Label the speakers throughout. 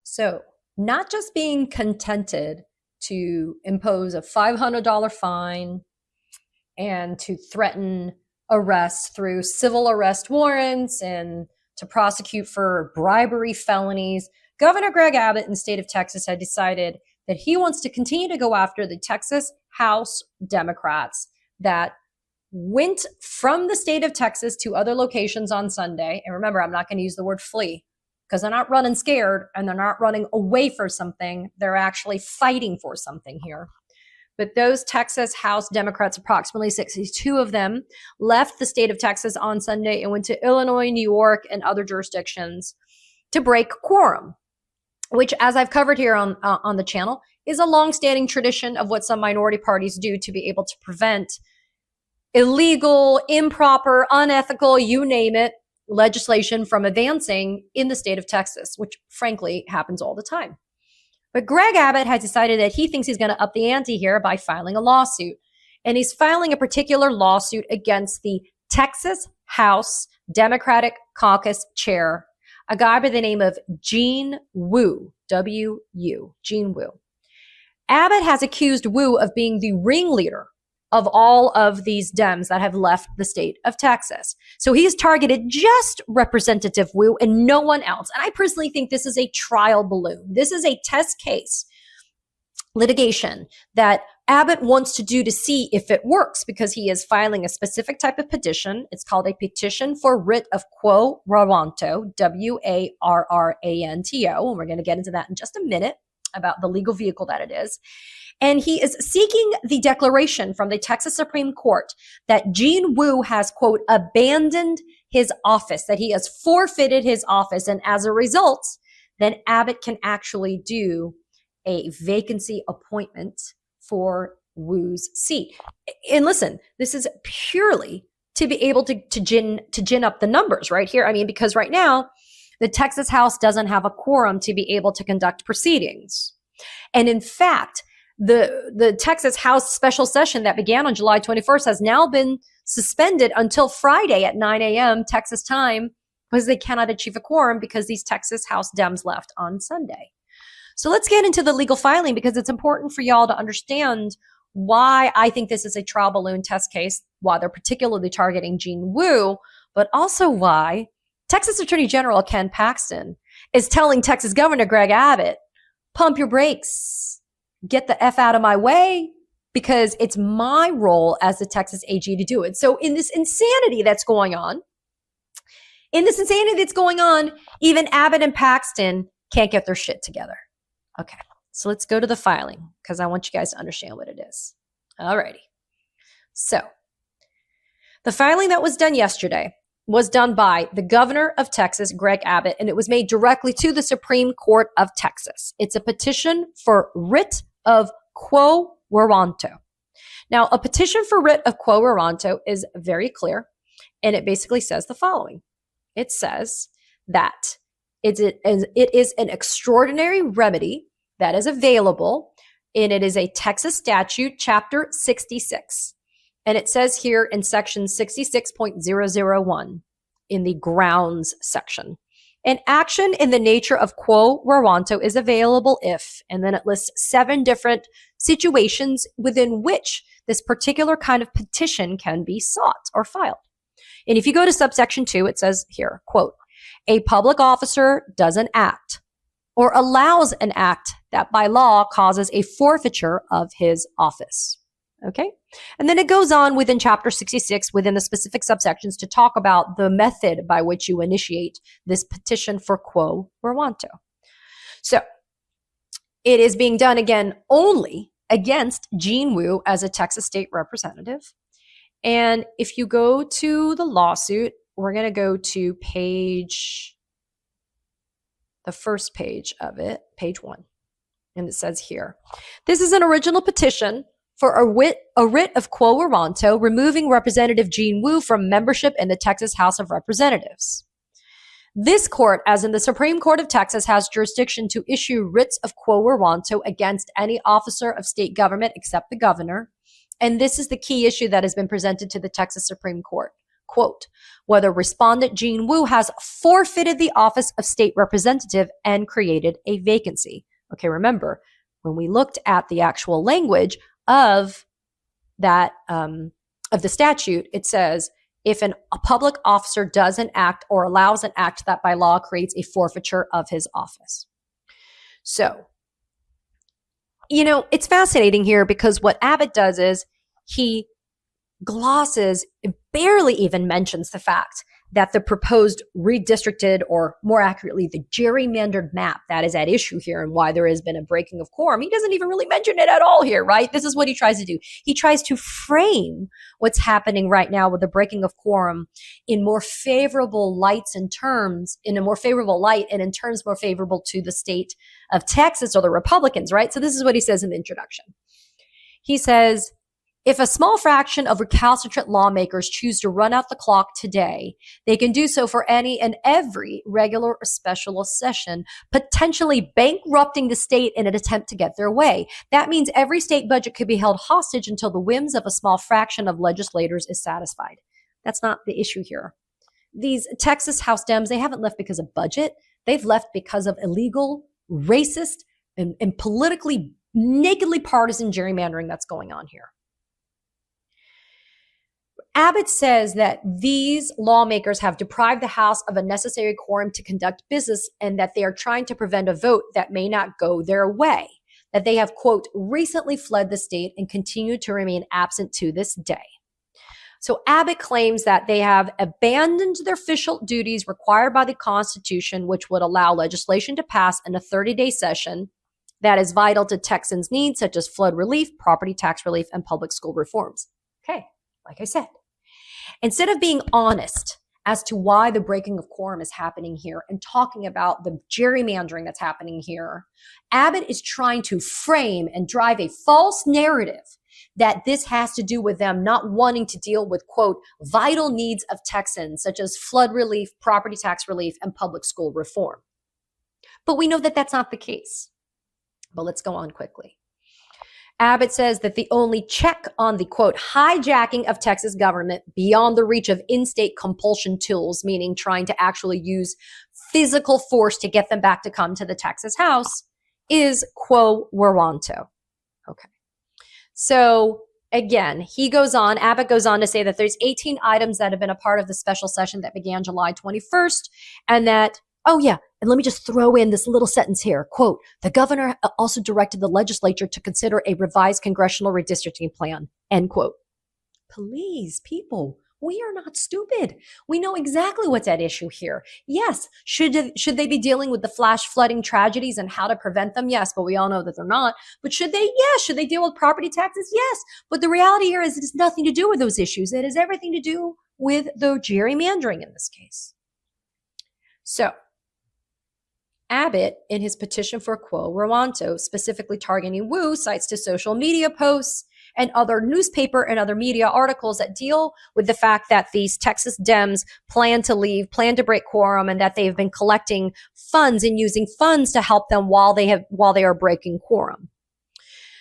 Speaker 1: So, not just being contented to impose a $500 fine and to threaten arrest through civil arrest warrants and to prosecute for bribery felonies, Governor Greg Abbott in the state of Texas had decided that he wants to continue to go after the Texas House Democrats that went from the state of Texas to other locations on Sunday. And remember, I'm not going to use the word flee because they're not running scared and they're not running away for something. They're actually fighting for something here. But those Texas House Democrats, approximately 62 of them, left the state of Texas on Sunday and went to Illinois, New York, and other jurisdictions to break quorum, which, as I've covered here on the channel, is a longstanding tradition of what some minority parties do to be able to prevent illegal, improper, unethical, you name it, legislation from advancing in the state of Texas, which frankly happens all the time. But Greg Abbott has decided that he thinks he's going to up the ante here by filing a lawsuit. And he's filing a particular lawsuit against the Texas House Democratic Caucus chair, a guy by the name of Gene Wu, W-U, Gene Wu. Abbott has accused Wu of being the ringleader of all of these Dems that have left the state of Texas. So he's targeted just Representative Wu and no one else. And I personally think this is a trial balloon. This is a test case litigation that Abbott wants to do to see if it works, because he is filing a specific type of petition. It's called a petition for writ of quo warranto, W-A-R-R-A-N-T-O. And we're going to get into that in just a minute about the legal vehicle that it is. And he is seeking the declaration from the Texas Supreme Court that Gene Wu has, quote, abandoned his office, that he has forfeited his office. And as a result, then Abbott can actually do a vacancy appointment for Wu's seat. And listen, this is purely to be able to gin up the numbers right here. I mean, because right now, the Texas House doesn't have a quorum to be able to conduct proceedings. And in fact, the Texas House special session that began on July 21st has now been suspended until Friday at 9 a.m. Texas time because they cannot achieve a quorum because these Texas House Dems left on Sunday. So let's get into the legal filing, because it's important for y'all to understand why I think this is a trial balloon test case, why they're particularly targeting Gene Wu, but also why Texas Attorney General Ken Paxton is telling Texas Governor Greg Abbott, pump your brakes, get the F out of my way, because it's my role as the Texas AG to do it. So in this insanity that's going on, even Abbott and Paxton can't get their shit together. Okay, so let's go to the filing, because I want you guys to understand what it is. Alrighty. So the filing that was done yesterday was done by the governor of Texas, Greg Abbott, and it was made directly to the Supreme Court of Texas. It's a petition for writ of quo warranto. Now, a petition for writ of quo warranto is very clear, and it basically says the following. It says that it is an extraordinary remedy that is available, and it is a Texas statute, chapter 66. And it says here in section 66.001 in the grounds section, an action in the nature of quo warranto is available if, and then it lists 7 different situations within which this particular kind of petition can be sought or filed. And if you go to subsection 2, it says here, quote, a public officer does an act or allows an act that by law causes a forfeiture of his office. Okay. And then it goes on within chapter 66, within the specific subsections, to talk about the method by which you initiate this petition for quo warranto. So it is being done again only against Gene Wu as a Texas state representative. And if you go to the lawsuit, we're going to go to the first page of it, page 1. And it says here, this is an original petition for a writ of quo warranto, removing Representative Gene Wu from membership in the Texas House of Representatives. This court, as in the Supreme Court of Texas, has jurisdiction to issue writs of quo warranto against any officer of state government except the governor. And this is the key issue that has been presented to the Texas Supreme Court. quote, whether respondent Jean Wu has forfeited the office of state representative and created a vacancy. Okay, remember, when we looked at the actual language of that, of the statute, it says, if a public officer does an act or allows an act that by law creates a forfeiture of his office. So, it's fascinating here because what Abbott does is he glosses, barely even mentions the fact that the proposed redistricted, or more accurately, the gerrymandered map that is at issue here and why there has been a breaking of quorum. He doesn't even really mention it at all here, right? This is what he tries to do. He tries to frame what's happening right now with the breaking of quorum in more favorable lights and terms, in a more favorable light and in terms more favorable to the state of Texas or the Republicans, right? So this is what he says in the introduction. He says, if a small fraction of recalcitrant lawmakers choose to run out the clock today, they can do so for any and every regular or special session, potentially bankrupting the state in an attempt to get their way. That means every state budget could be held hostage until the whims of a small fraction of legislators is satisfied. That's not the issue here. These Texas House Dems, they haven't left because of budget. They've left because of illegal, racist, and politically, nakedly partisan gerrymandering that's going on here. Abbott says that these lawmakers have deprived the House of a necessary quorum to conduct business and that they are trying to prevent a vote that may not go their way, that they have, quote, recently fled the state and continue to remain absent to this day. So Abbott claims that they have abandoned their official duties required by the Constitution, which would allow legislation to pass in a 30-day session that is vital to Texans' needs, such as flood relief, property tax relief, and public school reforms. Okay, like I said. Instead of being honest as to why the breaking of quorum is happening here and talking about the gerrymandering that's happening here, Abbott is trying to frame and drive a false narrative that this has to do with them not wanting to deal with, quote, vital needs of Texans, such as flood relief, property tax relief, and public school reform. But we know that that's not the case. But let's go on quickly. Abbott says that the only check on the, quote, hijacking of Texas government beyond the reach of in-state compulsion tools, meaning trying to actually use physical force to get them back to come to the Texas House, is quo warranto. Okay. So again, Abbott goes on to say that there's 18 items that have been a part of the special session that began July 21st, and that, oh yeah, and let me just throw in this little sentence here, quote, the governor also directed the legislature to consider a revised congressional redistricting plan, end quote. Please, people, we are not stupid. We know exactly what's at issue here. Yes, should they be dealing with the flash flooding tragedies and how to prevent them? Yes, but we all know that they're not. But should they? Yes. Should they deal with property taxes? Yes. But the reality here is it has nothing to do with those issues. It has everything to do with the gerrymandering in this case. So, Abbott, in his petition for quo warranto, specifically targeting Wu, cites to social media posts and other newspaper and other media articles that deal with the fact that these Texas Dems plan to leave, plan to break quorum, and that they have been collecting funds and using funds to help them while they are breaking quorum.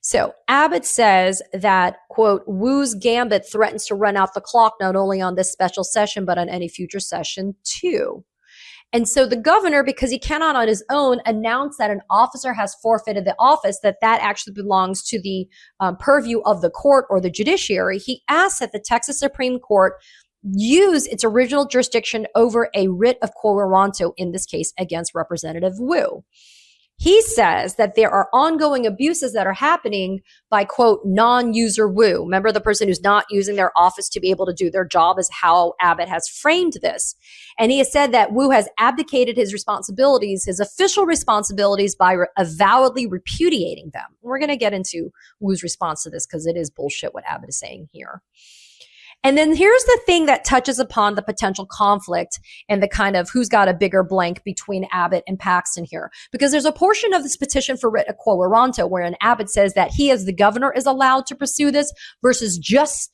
Speaker 1: So Abbott says that, quote, Wu's gambit threatens to run out the clock not only on this special session, but on any future session too. And so the governor, because he cannot on his own announce that an officer has forfeited the office, that actually belongs to the purview of the court or the judiciary, he asks that the Texas Supreme Court use its original jurisdiction over a writ of quo warranto, in this case against Representative Wu. He says that there are ongoing abuses that are happening by, quote, non-user Wu. Remember, the person who's not using their office to be able to do their job is how Abbott has framed this. And he has said that Wu has abdicated his responsibilities, his official responsibilities, by avowedly repudiating them. We're going to get into Wu's response to this because it is bullshit what Abbott is saying here. And then here's the thing that touches upon the potential conflict and the kind of who's got a bigger blank between Abbott and Paxton here. Because there's a portion of this petition for writ of quo warranto wherein Abbott says that he as the governor is allowed to pursue this versus just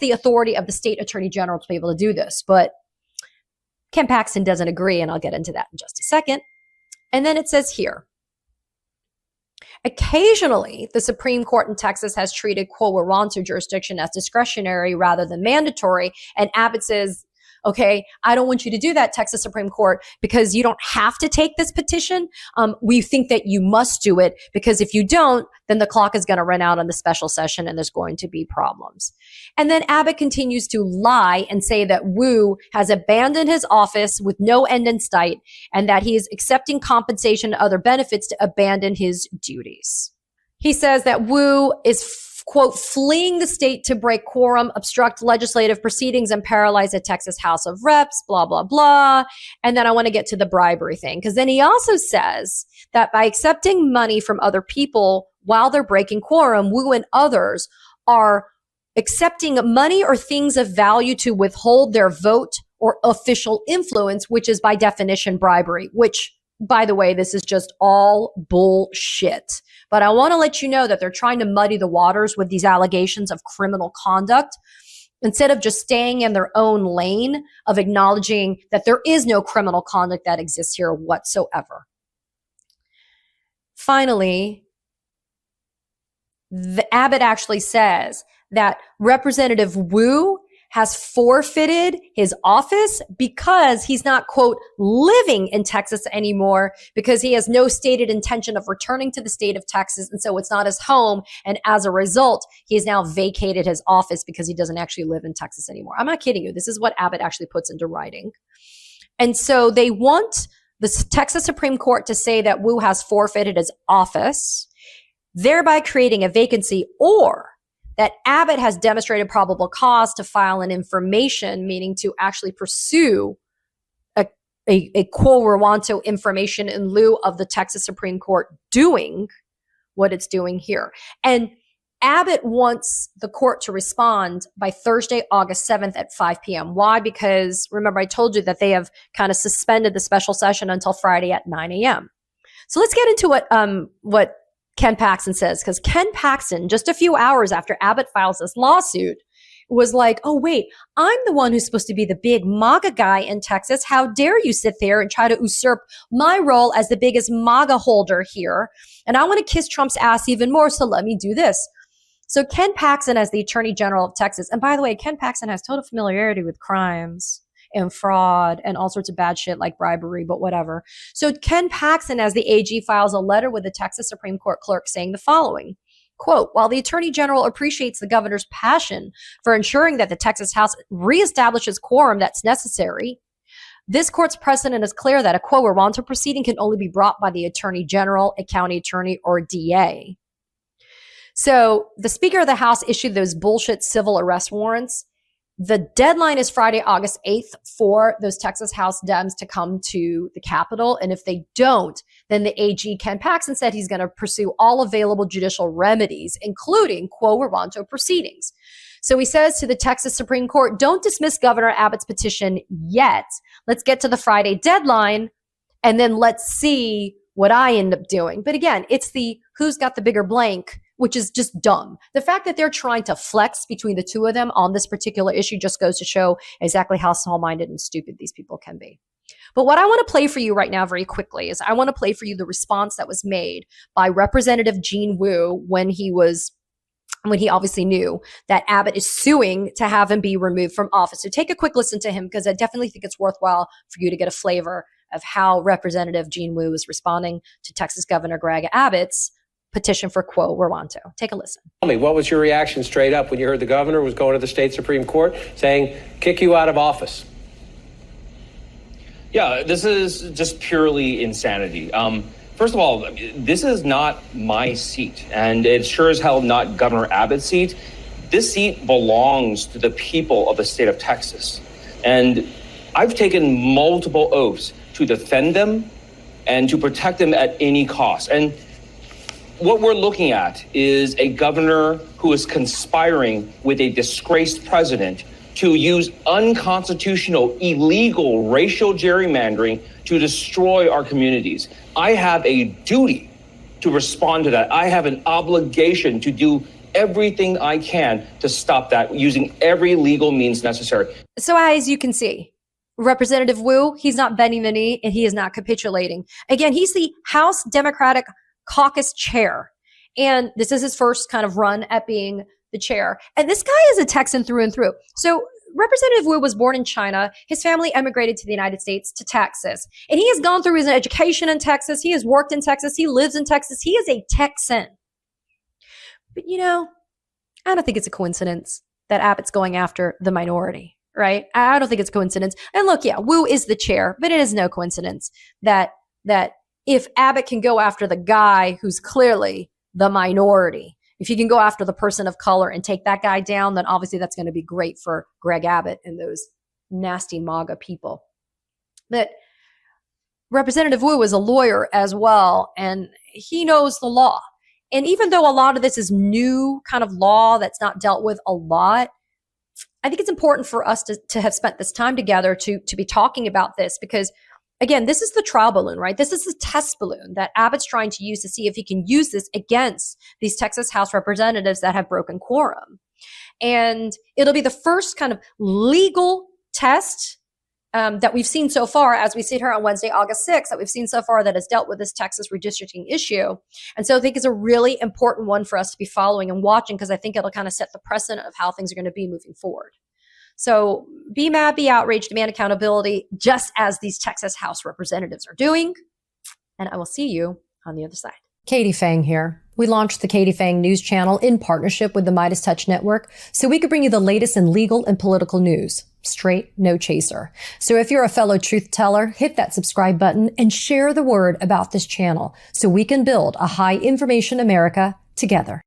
Speaker 1: the authority of the state attorney general to be able to do this. But Ken Paxton doesn't agree, and I'll get into that in just a second. And then it says here, Occasionally, the Supreme Court in Texas has treated quo warranto jurisdiction as discretionary rather than mandatory. And Abbott says, okay, I don't want you to do that, Texas Supreme Court, because you don't have to take this petition. We think that you must do it, because if you don't, then the clock is going to run out on the special session and there's going to be problems. And then Abbott continues to lie and say that Wu has abandoned his office with no end in sight and that he is accepting compensation and other benefits to abandon his duties. He says that Wu is quote, fleeing the state to break quorum, obstruct legislative proceedings, and paralyze the Texas House of Reps, blah, blah, blah. And then I want to get to the bribery thing, because then he also says that by accepting money from other people while they're breaking quorum, Wu and others are accepting money or things of value to withhold their vote or official influence, which is by definition bribery, which, by the way, this is just all bullshit. But I want to let you know that they're trying to muddy the waters with these allegations of criminal conduct instead of just staying in their own lane of acknowledging that there is no criminal conduct that exists here whatsoever. Finally, the Abbott actually says that Representative Wu has forfeited his office because he's not, quote, living in Texas anymore, because he has no stated intention of returning to the state of Texas. And so it's not his home. And as a result, he has now vacated his office because he doesn't actually live in Texas anymore. I'm not kidding you. This is what Abbott actually puts into writing. And so they want the Texas Supreme Court to say that Wu has forfeited his office, thereby creating a vacancy, or that Abbott has demonstrated probable cause to file an information, meaning to actually pursue a quo warranto information in lieu of the Texas Supreme Court doing what it's doing here. And Abbott wants the court to respond by Thursday, August 7th at 5 p.m. Why? Because remember, I told you that they have kind of suspended the special session until Friday at 9 a.m. So let's get into what Ken Paxton says, because Ken Paxton, just a few hours after Abbott files this lawsuit, was like, oh, wait, I'm the one who's supposed to be the big MAGA guy in Texas. How dare you sit there and try to usurp my role as the biggest MAGA holder here? And I want to kiss Trump's ass even more, so let me do this. So Ken Paxton, as the Attorney General of Texas, and by the way, Ken Paxton has total familiarity with crimes and fraud and all sorts of bad shit like bribery, but whatever. So Ken Paxton, as the AG, files a letter with the Texas Supreme Court clerk saying the following, quote, while the Attorney General appreciates the governor's passion for ensuring that the Texas House reestablishes quorum that's necessary, this court's precedent is clear that a quo warranto proceeding can only be brought by the Attorney General, a county attorney, or DA. So the Speaker of the House issued those bullshit civil arrest warrants. The deadline is Friday, August 8th for those Texas House Dems to come to the Capitol. And if they don't, then the AG Ken Paxton said he's going to pursue all available judicial remedies, including quo warranto proceedings. So he says to the Texas Supreme Court, don't dismiss Governor Abbott's petition yet. Let's get to the Friday deadline, and then let's see what I end up doing. But again, it's the who's got the bigger blank, which is just dumb. The fact that they're trying to flex between the two of them on this particular issue just goes to show exactly how small-minded and stupid these people can be. But what I want to play for you right now very quickly is I want to play for you the response that was made by Representative Gene Wu when he obviously knew that Abbott is suing to have him be removed from office. So take a quick listen to him, because I definitely think it's worthwhile for you to get a flavor of how Representative Gene Wu is responding to Texas Governor Greg Abbott's petition for quo warranto. Take a listen.
Speaker 2: Tell me, what was your reaction straight up when you heard the governor was going to the state Supreme Court saying, kick you out of office?
Speaker 3: Yeah, this is just purely insanity. First of all, this is not my seat, and it's sure as hell not Governor Abbott's seat. This seat belongs to the people of the state of Texas. And I've taken multiple oaths to defend them and to protect them at any cost. And what we're looking at is a governor who is conspiring with a disgraced president to use unconstitutional, illegal racial gerrymandering to destroy our communities. I have a duty to respond to that. I have an obligation to do everything I can to stop that using every legal means necessary.
Speaker 1: So as you can see, Representative Wu, he's not bending the knee and he is not capitulating. Again, he's the House Democratic caucus chair. And this is his first kind of run at being the chair. And this guy is a Texan through and through. So Representative Wu was born in China. His family emigrated to the United States, to Texas. And he has gone through his education in Texas. He has worked in Texas. He lives in Texas. He is a Texan. But, you know, I don't think it's a coincidence that Abbott's going after the minority, right? I don't think it's a coincidence. And look, yeah, Wu is the chair, but it is no coincidence that if Abbott can go after the guy who's clearly the minority, if you can go after the person of color and take that guy down, then obviously that's going to be great for Greg Abbott and those nasty MAGA people. But Representative Wu is a lawyer as well, and he knows the law. And even though a lot of this is new kind of law that's not dealt with a lot, I think it's important for us to have spent this time together to be talking about this because, again, this is the trial balloon, right? This is the test balloon that Abbott's trying to use to see if he can use this against these Texas House representatives that have broken quorum. And it'll be the first kind of legal test that we've seen so far as we sit here on Wednesday, August 6th, that we've seen so far that has dealt with this Texas redistricting issue. And so I think it's a really important one for us to be following and watching because I think it'll kind of set the precedent of how things are going to be moving forward. So be mad, be outraged, demand accountability, just as these Texas House representatives are doing. And I will see you on the other side. Katie Phang here. We launched the Katie Phang News Channel in partnership with the Midas Touch Network so we could bring you the latest in legal and political news. Straight, no chaser. So if you're a fellow truth teller, hit that subscribe button and share the word about this channel so we can build a high information America together.